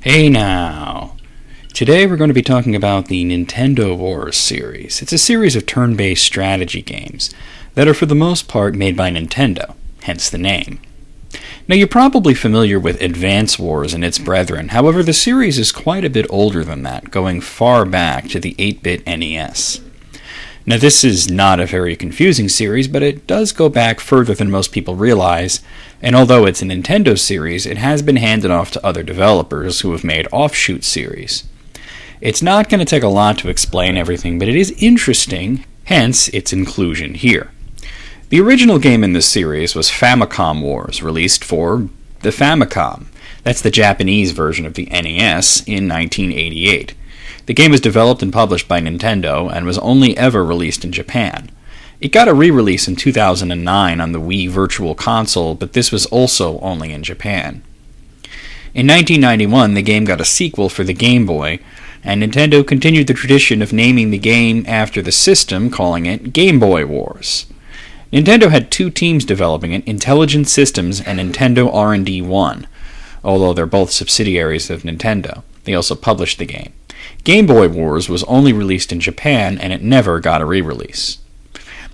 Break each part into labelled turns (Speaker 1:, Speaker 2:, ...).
Speaker 1: Hey now! Today we're going to be talking about the Nintendo Wars series. It's a series of turn-based strategy games that are for the most part made by Nintendo, hence the name. Now you're probably familiar with Advance Wars and its brethren, however the series is quite a bit older than that, going far back to the 8-bit NES. Now this is not a very confusing series, but it does go back further than most people realize, and although it's a Nintendo series, it has been handed off to other developers who have made offshoot series. It's not going to take a lot to explain everything, but it is interesting, hence its inclusion here. The original game in this series was Famicom Wars, released for the Famicom. That's the Japanese version of the NES in 1988. The game was developed and published by Nintendo and was only ever released in Japan. It got a re-release in 2009 on the Wii Virtual Console, but this was also only in Japan. In 1991, the game got a sequel for the Game Boy, and Nintendo continued the tradition of naming the game after the system, calling it Game Boy Wars. Nintendo had two teams developing it, Intelligent Systems and Nintendo R&D 1, although they're both subsidiaries of Nintendo. They also published the game. Game Boy Wars was only released in Japan, and it never got a re-release.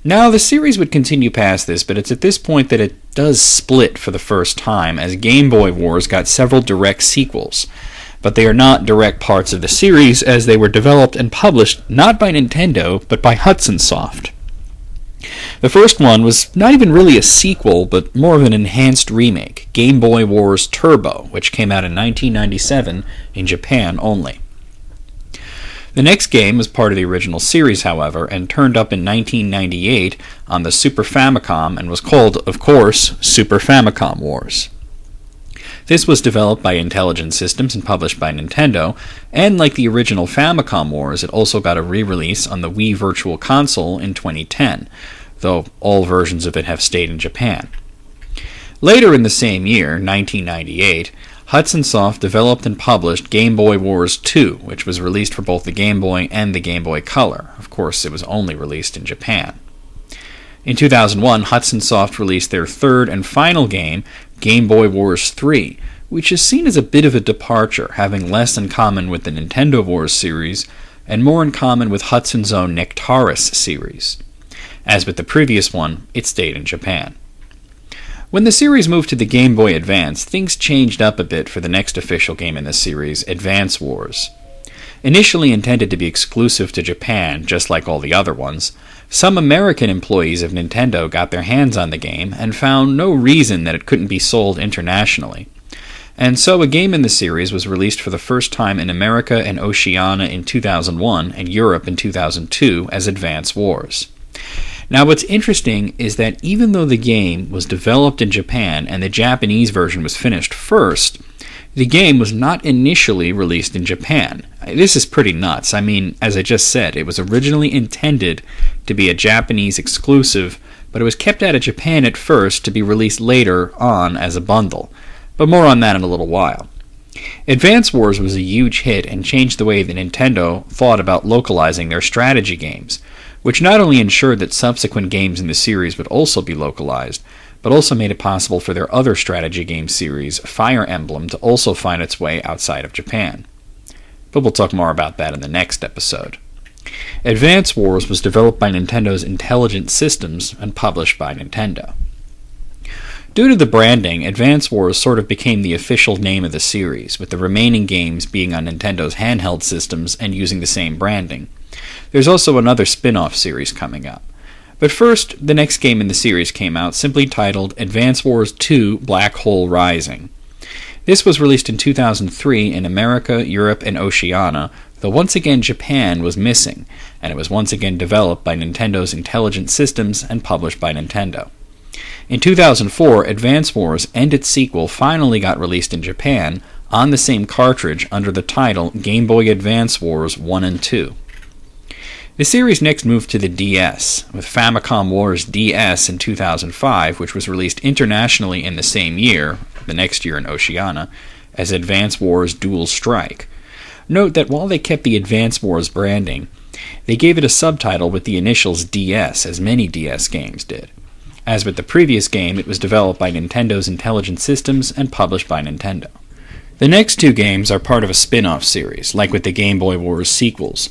Speaker 1: Now, the series would continue past this, but it's at this point that it does split for the first time, as Game Boy Wars got several direct sequels. But they are not direct parts of the series, as they were developed and published not by Nintendo, but by Hudson Soft. The first one was not even really a sequel, but more of an enhanced remake, Game Boy Wars Turbo, which came out in 1997 in Japan only. The next game was part of the original series, however, and turned up in 1998 on the Super Famicom and was called, of course, Super Famicom Wars. This was developed by Intelligent Systems and published by Nintendo, and like the original Famicom Wars, it also got a re-release on the Wii Virtual Console in 2010, though all versions of it have stayed in Japan. Later in the same year, 1998, Hudson Soft developed and published Game Boy Wars 2, which was released for both the Game Boy and the Game Boy Color. Of course, it was only released in Japan. In 2001, Hudson Soft released their third and final game, Game Boy Wars 3, which is seen as a bit of a departure, having less in common with the Nintendo Wars series and more in common with Hudson's own Nectaris series. As with the previous one, it stayed in Japan. When the series moved to the Game Boy Advance, things changed up a bit for the next official game in the series, Advance Wars. Initially intended to be exclusive to Japan, just like all the other ones, some American employees of Nintendo got their hands on the game and found no reason that it couldn't be sold internationally. And so a game in the series was released for the first time in America and Oceania in 2001 and Europe in 2002 as Advance Wars. Now what's interesting is that even though the game was developed in Japan and the Japanese version was finished first, the game was not initially released in Japan. This is pretty nuts. I mean, as I just said, it was originally intended to be a Japanese exclusive, but it was kept out of Japan at first to be released later on as a bundle. But more on that in a little while. Advance Wars was a huge hit and changed the way that Nintendo thought about localizing their strategy games, which not only ensured that subsequent games in the series would also be localized, but also made it possible for their other strategy game series, Fire Emblem, to also find its way outside of Japan. But we'll talk more about that in the next episode. Advance Wars was developed by Nintendo's Intelligent Systems and published by Nintendo. Due to the branding, Advance Wars sort of became the official name of the series, with the remaining games being on Nintendo's handheld systems and using the same branding. There's also another spin-off series coming up. But first, the next game in the series came out, simply titled Advance Wars 2 Black Hole Rising. This was released in 2003 in America, Europe, and Oceania, though once again Japan was missing, and it was once again developed by Nintendo's Intelligent Systems and published by Nintendo. In 2004, Advance Wars and its sequel finally got released in Japan on the same cartridge under the title Game Boy Advance Wars 1 and 2. The series next moved to the DS, with Famicom Wars DS in 2005, which was released internationally in the same year, the next year in Oceania, as Advance Wars Dual Strike. Note that while they kept the Advance Wars branding, they gave it a subtitle with the initials DS, as many DS games did. As with the previous game, it was developed by Nintendo's Intelligent Systems and published by Nintendo. The next two games are part of a spin-off series, like with the Game Boy Wars sequels.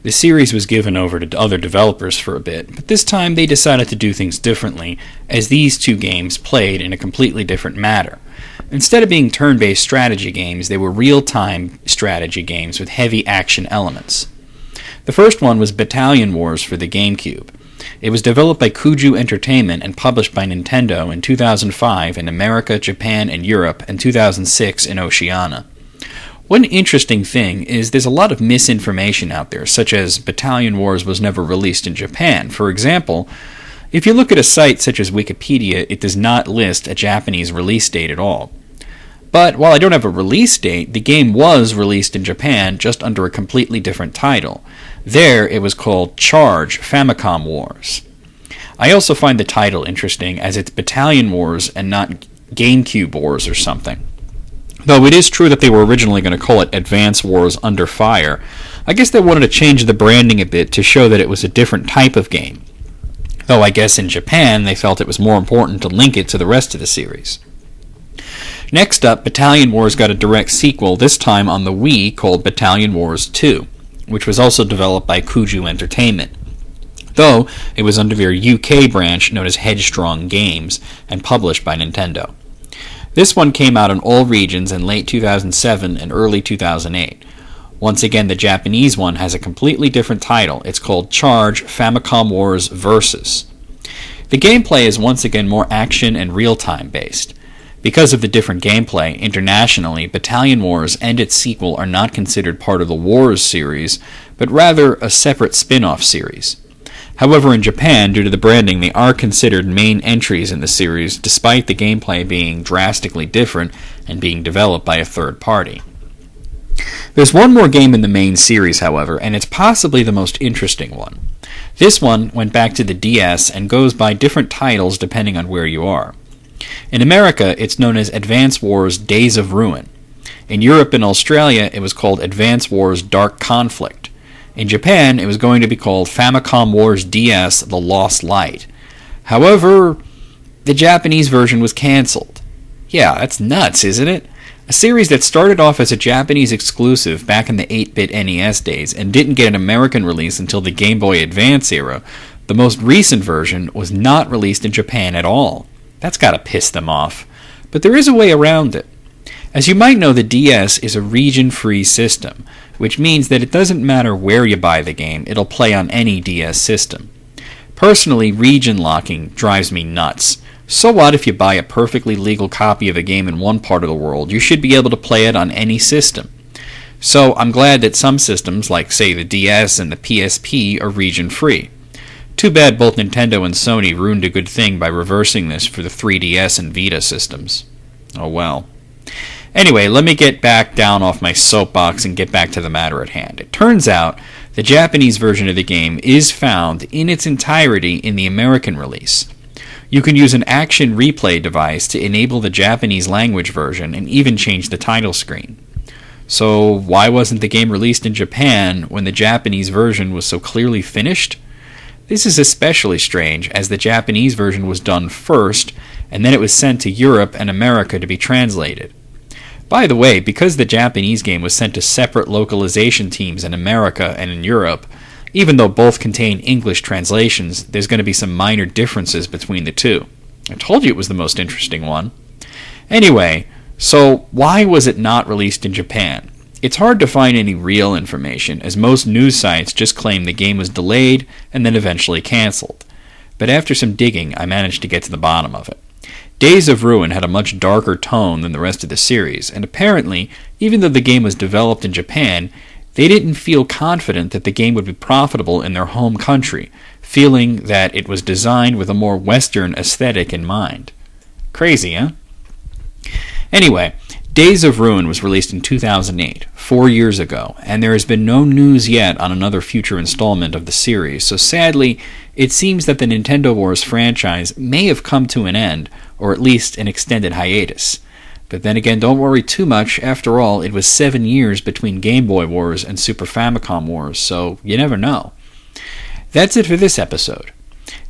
Speaker 1: The series was given over to other developers for a bit, but this time they decided to do things differently, as these two games played in a completely different manner. Instead of being turn-based strategy games, they were real-time strategy games with heavy action elements. The first one was Battalion Wars for the GameCube. It was developed by Kuju Entertainment and published by Nintendo in 2005 in America, Japan, and Europe, and 2006 in Oceania. One interesting thing is there's a lot of misinformation out there, such as Battalion Wars was never released in Japan. For example, if you look at a site such as Wikipedia, it does not list a Japanese release date at all. But while I don't have a release date, the game was released in Japan just under a completely different title. There, it was called Charge Famicom Wars. I also find the title interesting, as it's Battalion Wars and not GameCube Wars or something. Though it is true that they were originally going to call it Advance Wars Under Fire, I guess they wanted to change the branding a bit to show that it was a different type of game. Though I guess in Japan they felt it was more important to link it to the rest of the series. Next up, Battalion Wars got a direct sequel, this time on the Wii, called Battalion Wars 2, which was also developed by Kuju Entertainment. Though it was under their UK branch known as Headstrong Games and published by Nintendo. This one came out in all regions in late 2007 and early 2008. Once again, the Japanese one has a completely different title. It's called Charge Famicom Wars Versus. The gameplay is once again more action and real-time based. Because of the different gameplay, internationally, Battalion Wars and its sequel are not considered part of the Wars series, but rather a separate spin-off series. However, in Japan, due to the branding, they are considered main entries in the series, despite the gameplay being drastically different and being developed by a third party. There's one more game in the main series, however, and it's possibly the most interesting one. This one went back to the DS and goes by different titles depending on where you are. In America, it's known as Advance Wars Days of Ruin. In Europe and Australia, it was called Advance Wars Dark Conflict. In Japan, it was going to be called Famicom Wars DS The Lost Light. However, the Japanese version was cancelled. Yeah, that's nuts, isn't it? A series that started off as a Japanese exclusive back in the 8-bit NES days and didn't get an American release until the Game Boy Advance era, the most recent version was not released in Japan at all. That's gotta piss them off. But there is a way around it. As you might know, the DS is a region-free system, which means that it doesn't matter where you buy the game, it'll play on any DS system. Personally, region locking drives me nuts. So what if you buy a perfectly legal copy of a game in one part of the world? You should be able to play it on any system. So I'm glad that some systems, like say the DS and the PSP, are region-free. Too bad both Nintendo and Sony ruined a good thing by reversing this for the 3DS and Vita systems. Oh well. Anyway, let me get back down off my soapbox and get back to the matter at hand. It turns out the Japanese version of the game is found in its entirety in the American release. You can use an action replay device to enable the Japanese language version and even change the title screen. So why wasn't the game released in Japan when the Japanese version was so clearly finished? This is especially strange, as the Japanese version was done first, and then it was sent to Europe and America to be translated. By the way, because the Japanese game was sent to separate localization teams in America and in Europe, even though both contain English translations, there's going to be some minor differences between the two. I told you it was the most interesting one. Anyway, so why was it not released in Japan? It's hard to find any real information, as most news sites just claim the game was delayed and then eventually cancelled. But after some digging, I managed to get to the bottom of it. Days of Ruin had a much darker tone than the rest of the series, and apparently, even though the game was developed in Japan, they didn't feel confident that the game would be profitable in their home country, feeling that it was designed with a more Western aesthetic in mind. Crazy, huh? Anyway, Days of Ruin was released in 2008, 4 years ago, and there has been no news yet on another future installment of the series, so sadly, it seems that the Nintendo Wars franchise may have come to an end, or at least an extended hiatus. But then again, don't worry too much, after all, it was 7 years between Game Boy Wars and Super Famicom Wars, so you never know. That's it for this episode.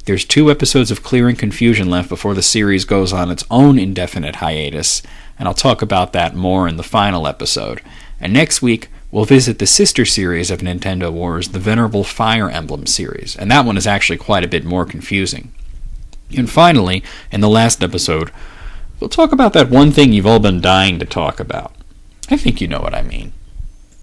Speaker 1: There's 2 episodes of Clearing Confusion left before the series goes on its own indefinite hiatus. and I'll talk about that more in the final episode. And next week, we'll visit the sister series of Nintendo Wars, the Venerable Fire Emblem series, and that one is actually quite a bit more confusing. And finally, in the last episode, we'll talk about that one thing you've all been dying to talk about. I think you know what I mean.